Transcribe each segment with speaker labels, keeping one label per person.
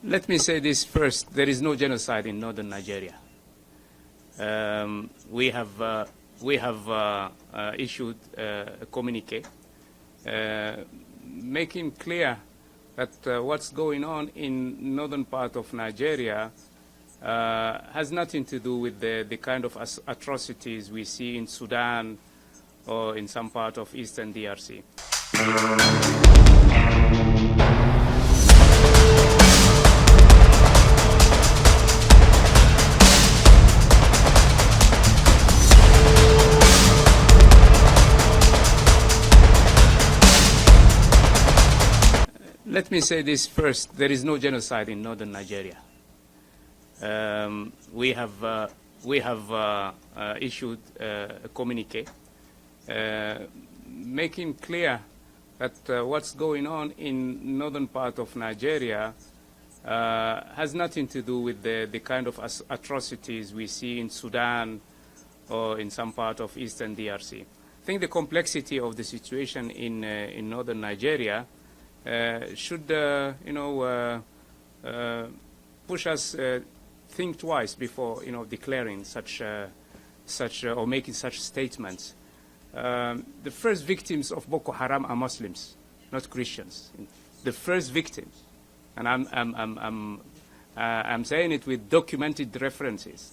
Speaker 1: Let me say this first. There is no genocide in northern Nigeria. We have issued a communique making clear that what's going on in northern part of Nigeria has nothing to do with the kind of atrocities we see in Sudan or in some part of eastern DRC. Let me say this first. There is no genocide in northern Nigeria. We have issued a communique making clear that what's going on in northern part of Nigeria has nothing to do with the kind of atrocities we see in Sudan or in some part of eastern DRC. I think the complexity of the situation in northern Nigeria should push us think twice before declaring such or making such statements. The first victims of Boko Haram are Muslims, not Christians. The first victims, and I'm saying it with documented references.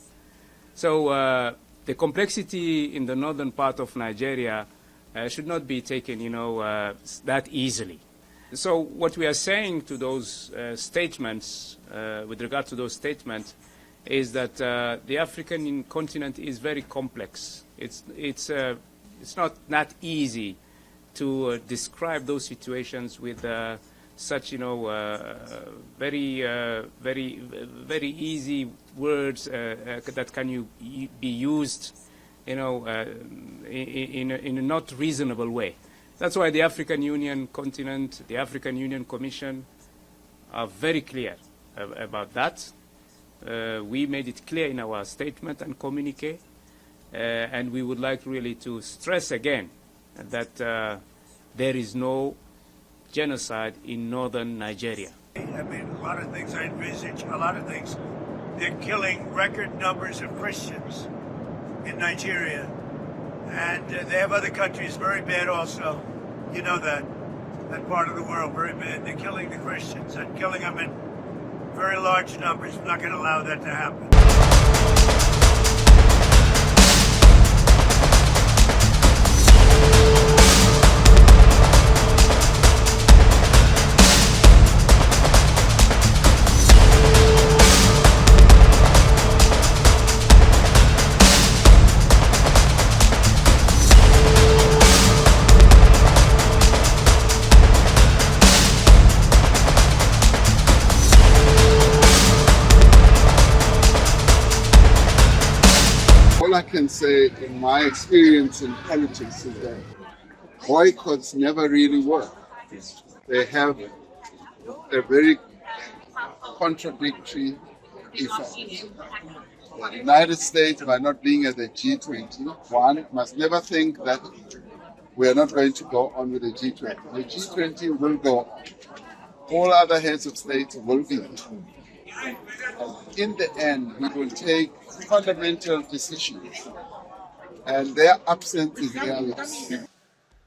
Speaker 1: So the complexity in the northern part of Nigeria should not be taken that easily. So what we are saying to those statements, with regard to those statements, is that the African continent is very complex. It's not that easy to describe those situations with such very easy words that can be used in a not reasonable way. That's why the African Union continent, the African Union Commission are very clear about that. We made it clear in our statement and communique, and we would like really to stress again that there is no genocide in northern Nigeria.
Speaker 2: I mean, a lot of things I envisage, a lot of things. They're killing record numbers of Christians in Nigeria. And they have other countries very bad also. You know that part of the world very bad. They're killing the Christians and killing them in very large numbers. We're not going to allow that to happen.
Speaker 3: All I can say in my experience in politics is that boycotts never really work. They have a very contradictory effect. The United States, by not being at the G20, one must never think that we are not going to go on with the G20. The G20 will go on. All other heads of state will be. In the end, we will take fundamental decisions, and their absence is their loss.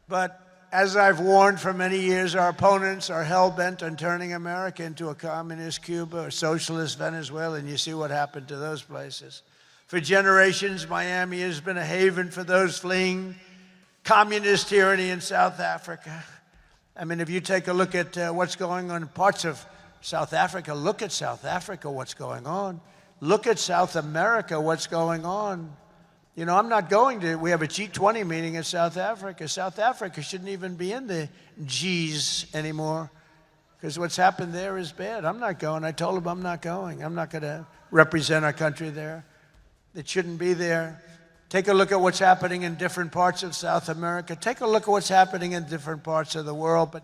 Speaker 2: But as I've warned for many years, our opponents are hell-bent on turning America into a communist Cuba or socialist Venezuela, and you see what happened to those places. For generations, Miami has been a haven for those fleeing communist tyranny in South Africa. I mean, if you take a look at what's going on in parts of South Africa, look at South Africa, what's going on. Look at South America, what's going on. You know, I'm not going to, we have a G20 meeting in South Africa. South Africa shouldn't even be in the Gs anymore because what's happened there is bad. I'm not going. I told them I'm not going. I'm not going to represent our country there. It shouldn't be there. Take a look at what's happening in different parts of South America. Take a look at what's happening in different parts of the world. But